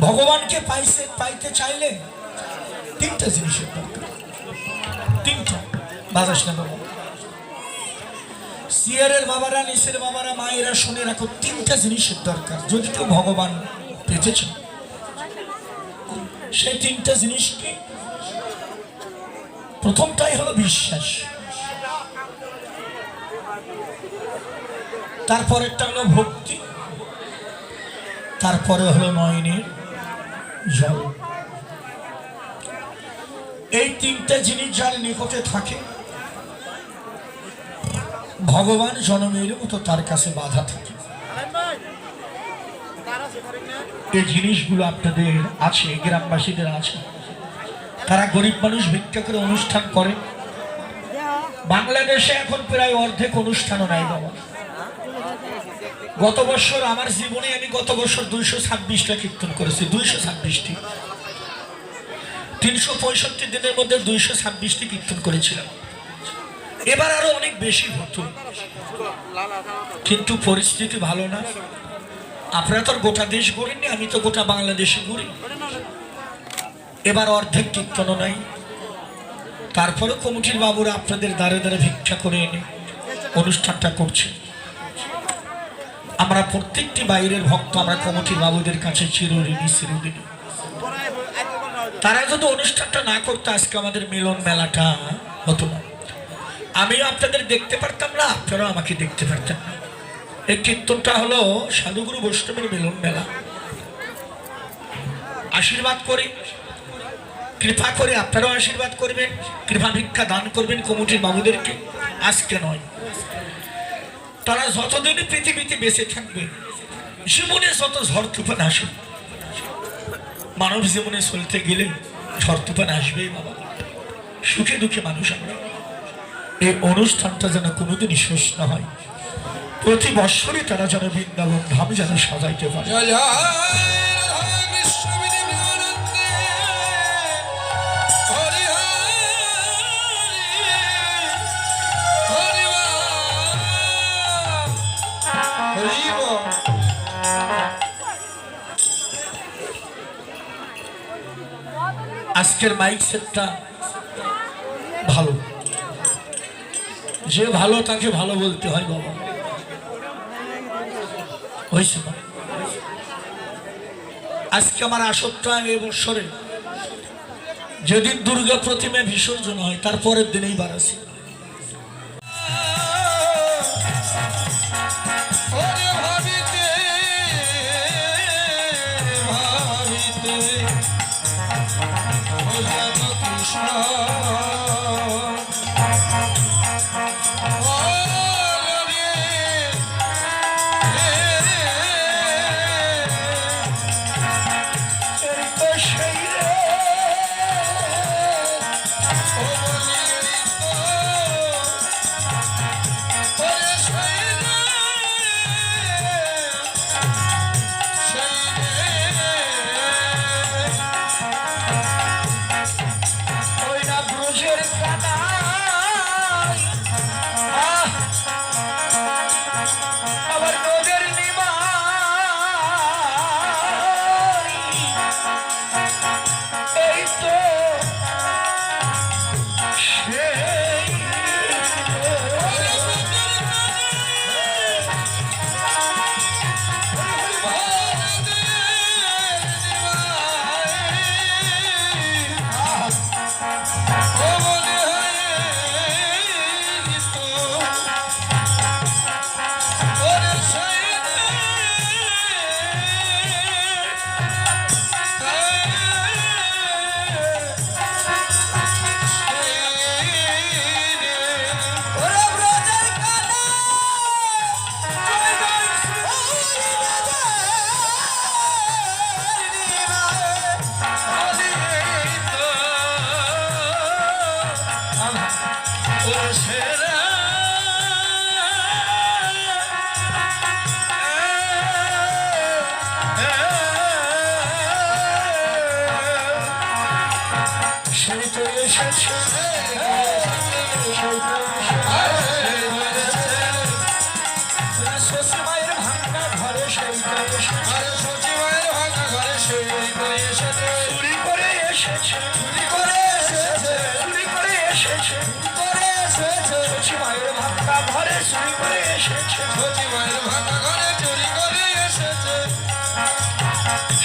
ভগবানকে পাইতে চাইলে তিনটা জিনিসের দরকার। তিনটা বাজাস না বাবা, সিয়ারের বাবারা, নিসের বাবারা, মায়েরা শুনে রাখো, তিনটা জিনিসের দরকার যদি কেউ ভগবান পেতে চায়। সেই তিনটা জিনিস কি? প্রথমটাই হলো বিশ্বাস, তারপরেরটা হলো ভক্তি, তারপরে হলো নয়নের জল। এই তিনটা জিনিস যার নিকটে থাকে ভগবান জনমের মতো তার কাছে বাধা থাকে। এই জিনিসগুলো আপনাদের আছে, গ্রামবাসীদের আছে। তারা গরিব মানুষ ভিক্ষা করে অনুষ্ঠান করে। বাংলাদেশে এখন প্রায় অর্ধেক অনুষ্ঠানও নাই বাবা। গত বছর আমার জীবনে আমি গত বছর 226টা কীর্তন করেছি। 226টি, 365 দিনের মধ্যে 226টি কীর্তন করেছিলাম। এবার আরো অনেক বেশি হতো, কিন্তু পরিস্থিতি ভালো না। আপনারা তো গোটা দেশ ঘুরেননি, আমি তো গোটা বাংলাদেশে ঘুরি। এবার অর্ধেক কীর্তনও নাই। তারপরে কমিটির বাবুরা আপনাদের দ্বারে দ্বারে ভিক্ষা করে এনে অনুষ্ঠানটা করছে। আমরা প্রত্যেকটি বাইরের ভক্ত, আমরা কমিটির বাবুদের কাছে চিরঋণী। তারা যদি অনুষ্ঠানটা না করতো আজকে আমাদের মিলন মেলাটা হতো না। আমিও আপনাদের দেখতে পারতাম না, আপনারাও আমাকে দেখতে পারতেন না। এই কীর্তনটা হলো সাধুগুরু বৈষ্ণবের মিলন মেলা। আশীর্বাদ করি, কৃপা করে আপনারাও আশীর্বাদ করবেন, কৃপা ভিক্ষা দান করবেন কমিটির বাবুদেরকে। আজকে নয়, তারা যতদিন পৃথিবীতে বেঁচে থাকবে, জীবনে যত ঝড় তুফান আসে, মানব জীবনে চলতে গেলে ঝড় তুফান আসবেই বাবা। সুখে দুঃখে মানুষ আমরা। এই অনুষ্ঠানটা যেন কোনোদিনই শেষ না হয়। প্রতি বৎসরই তারা যেন বৃন্দাবন ধাম যেন সাজাইতে পারে। আজকের মাইক সেটটা ভালো, যে ভালো তাকে ভালো বলতে হয় বাবা। হয়েছে না? আজকে আমার আসরটা এবছরে যেদিন দুর্গা প্রতিমা বিসর্জন হয় তার পরের দিনেই বাড়াছি। সচিবায়ের ভাঙা ঘরে সেই এসেছে, চুরি করে এসেছে, চুরি করে এসেছে, চুরি করে এসেছে, সচি মায়ের ভাঙা ঘরে চুরি করে এসেছে, সচি মায়ের ভাঙা ঘরে চুরি করে এসেছে,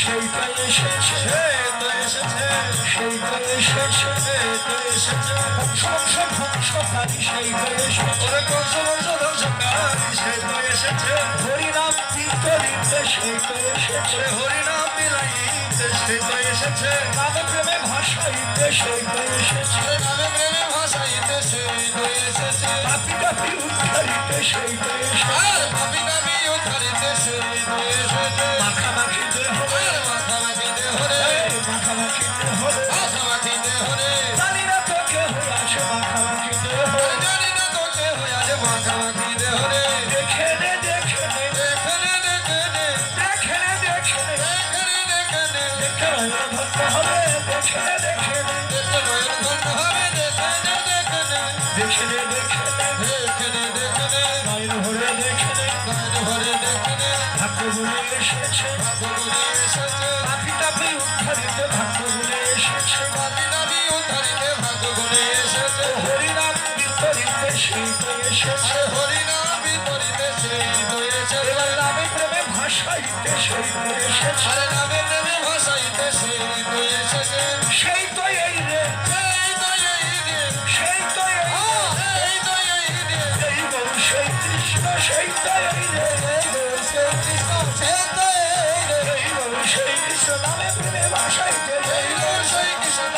সেইটাই এসেছে, সেইটাই এসেছে, সেইটাই এসেছে, বংশ বংশ ধ্বংসকারী সেইটাই এসেছে, ওরে বংশ বংশ ধ্বংসকারী সেইটাই এসেছে, হরিনাম বিতরিতে সেইটাই এসেছে, হরিনাম বিলাইতে সেইটাই এসেছে, নামে প্রেমে ভাষাইতে সেইটাই এসেছে, নামে প্রেমে ভাষাইতে সেইটাই এসেছে, পাপি পাপি উদ্ধারিতে সেইটাই এসেছে, পাপি পাপি উদ্ধারিতে সেইটাই এসেছে, মাখামাখি দেহ রে, মাখামাখি দেহ রে, মাখামাখি দেহ রে, মাখামাখি দেহ রে, জানি না তোকে হয়ে আসে মাখামাখি দেহ, জানি না তোকে হয়ে আসে মাখামাখি দেহ রে, দেখে নে দেখে নে, দেখে নে দেখে নে, দেখে নে দেখে নে, দেখে নে দেখে নে, দেখে নয়ন ভক্ত হবে, দেখে নে দেখে নে, দেখে নয়ন ভক্ত হবে, দেখে নে দেখে নে, দেখে নে দেখে নে, দেখে নে দেখে নে, নয়ন ভরে দেখে নে, নয়ন ভরে দেখে নে, ভাগ্য গুণে এসেছে, ভাগ্য গুণে এসেছে, পাপি তাপি উদ্ধারিতে ভাগ্য গুণে এসেছে, পাপি তাপি উদ্ধারিতে ভাগ্য গুণে এসেছে, হরিনাম বিতরিতে সেইটাই এসেছে, হরিনাম বিতরিতে সেইটাই এসেছে, এবার নামে প্রেমে ভাষাইতে সেইটাই এসেছে, আরে নামে প্রেমে ভাষাইতে সেইটাই এসেছে, সেই তো এই রে, সেই তো এই রে, সেই তো এই রে, সেই তো এই রে, এই গৌ সেই কৃষ্ণ, সেই তো এই রে, এই গৌ সেই কৃষ্ণ, সেই তো এই রে, এই গৌ সেই কৃষ্ণ, নামে প্রেমে ভাষাইতে, এই গৌ সেই কৃষ্ণ,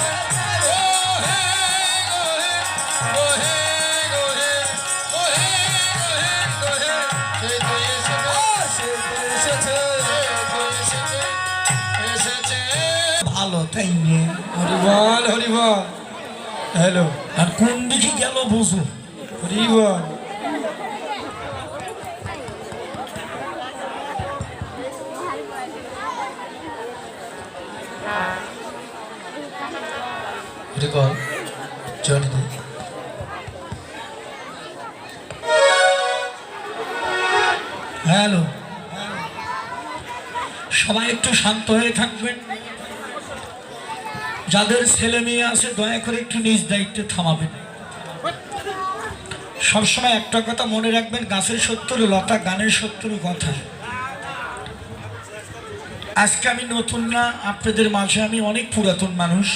ও হে গো হে, ও হে গো হে, ও হে গো হে, সেই তো এসেছে, সেই তো এসেছে, সেই তো এসেছে, এসেছে, ভালো তাই নিয়ে হরিবল হরিবল হ্যালো আর কোন দিকে গেল বুঝো, হরিবল হরিবল চল দে, হ্যালো, সবাই একটু শান্ত হয়ে থাকবেন, যাদের ছেলে মেয়ে আছে দয়া করে একটু নিজ দায়িত্বে থামাবেন, সবসময় একটা কথা মনে রাখবেন, গাছের শত্রু লতা, গানের শত্রু কথা। আজকে আমি নতুন না, আপনাদের মাঝে আমি অনেক পুরাতন মানুষ,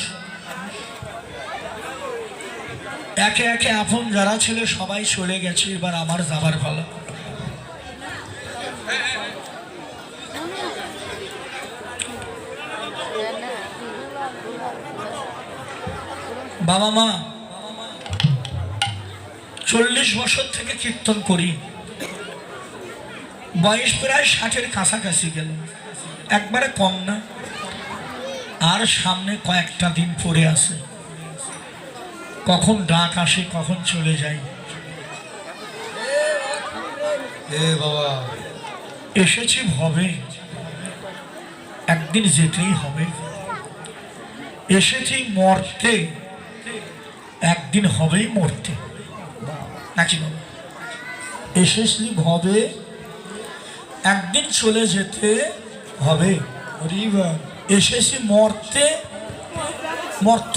একে একে আপন যারা ছিল সবাই চলে গেছে, এবার আমার যাবার পালা। বাবা মা 40 বছর থেকে কীর্তন করি, বয়স প্রায় 60-এর কাছাকাছি গেল, একবারে কম না, আর সামনে কয়েকটা দিন পরে আছে, কখন ডাক আসে কখন চলে যায়, এ বাবা এসেছি ভবে, একদিন যেতেই হবে, এসেছি মরতে, একদিন হবেই মরতে, নাকি বাবা, এসেছি ভবে, একদিন চলে যেতে হবে, হরিবল এসেছি মরতে, মর্ত,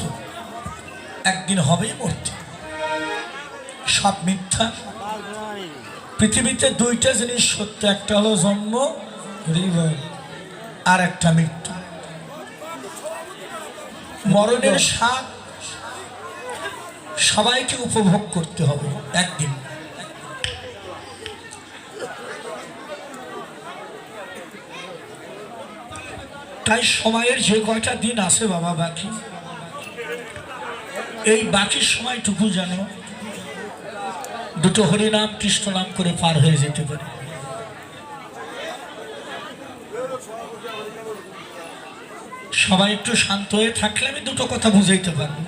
একদিন হবেই মরতে, সব মিথ্যা, পৃথিবীতে দুইটা জিনিস সত্য, একটা হলো জন্ম, হরিবল আর একটা মৃত্যু, মরণের স্বাদ সবাইকে উপভোগ করতে হবে একদিন, তাই সময়ের যে কয়টা দিন আছে বাবা বাকি, এই বাকি সময়টুকু যেন দুটো হরিনাম কৃষ্ণ নাম করে পার হয়ে যেতে পারে। সবাই একটু শান্ত হয়ে থাকলে আমি দুটো কথা বুঝাইতে পারবো,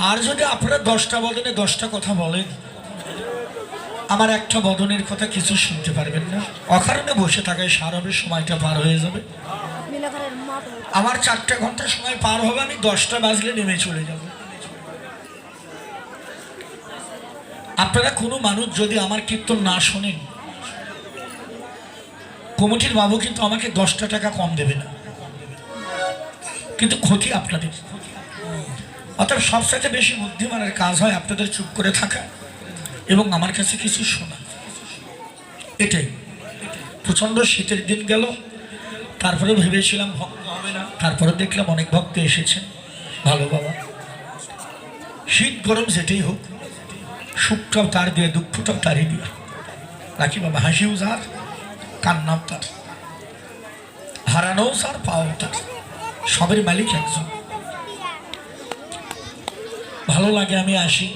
আর যদি আপনারা 10টা বদনে 10টা কথা বলেন, আমার একটা বদনের কথা কিছু শুনতে পারবেন না, অকারণে বসে থাকায় সার হবে, সময়টা পার হয়ে যাবে, আমার 4টা ঘন্টা সময় পার হবে, আমি 10টা বাজলে নেমে চলে যাব। আপনারা কোনো মানুষ যদি আমার কীর্তন না শোনেন, কমিটির বাবু কিন্তু আমাকে 10টা টাকা কম দেবে না, কিন্তু ক্ষতি আপনাদের। অর্থাৎ সবসাথে বেশি বুদ্ধিমানের কাজ হয় আপনাদের চুপ করে থাকা এবং আমার কাছে কিছু শোনা। এটাই। প্রচণ্ড শীতের দিন গেল, তারপরে ভেবেছিলাম ভক্ত হবে না, তারপরে দেখলাম অনেক ভক্ত এসেছেন। ভালো বাবা, শীত গরম যেটাই হোক, সুখটাও তার দিয়ে, দুঃখটাও তারই দিয়ে। রাখি বাবা, হাসিও যার, কান্নাও তার, হারানোও তার, পাওয়াও তার, সবের মালিক একজন। ভালো লাগে, আমি আসি।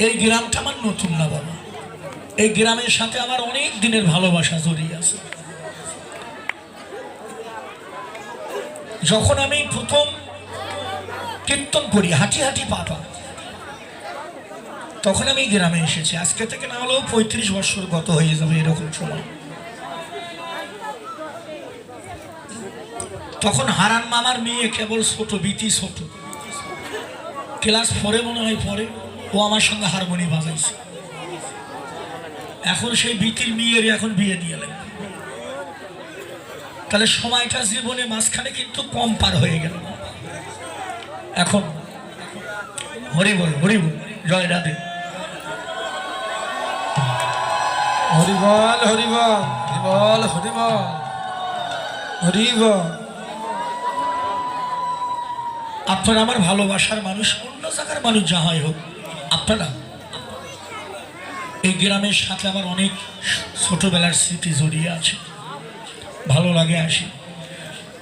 এই গ্রামটা আমার নতুন না বাবা, এই গ্রামের সাথে আমার অনেক দিনের ভালোবাসা জড়িয়ে আছে। যখন আমি প্রথম কীর্তন করি হাঁটি হাঁটি পাপা, তখন আমি গ্রামে এসেছি। আজকে থেকে না হলেও 35 বছর গত হয়ে যাবে এরকম সময়। তখন হারান মামার মেয়ে কেবল ছোট, বিতি ছোট, ক্লাস 4-এ মনে হয় পরে, ও আমার সঙ্গে হারমোনি বাজাইছে। এখন সেই বিতির মেয়ের এখন বিয়ে দিয়ে লাগবে। তাহলে সময়টা জীবনে মাঝখানে কিন্তু কম পার হয়ে গেল। এখন হরি বল, হরি বল, জয় রাধে। হরিবল হরিবল হরিবল হরিবল হরিবল। আপনারা আমার ভালোবাসার মানুষ, অন্য জায়গার মানুষ যা হয় হোক, আপনারা এই গ্রামের সাথে আমার অনেক ছোটবেলার স্মৃতি জড়িয়ে আছে। ভালো লাগে, আসি।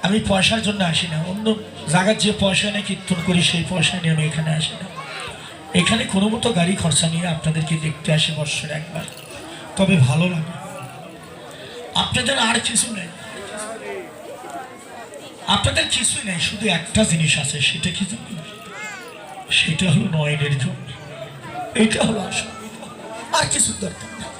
আমি পয়সার জন্য আসি না, অন্য জায়গার যে পয়সা নিয়ে কীর্তন করি সেই পয়সা নিয়ে আমি এখানে আসি না। এখানে কোনো মতো গাড়ি খরচা নিয়ে আপনাদেরকে দেখতে আসি বৎসরে একবার। তবে ভালো লাগে। আপনাদের আর কিছু নেই, আপনাদের কিছুই নেই, শুধু একটা জিনিস আছে। সেটা কি জানেন? সেটা হলো নয়নের জন্য। এইটা হলো আসল, আর কিছু দরকার নেই।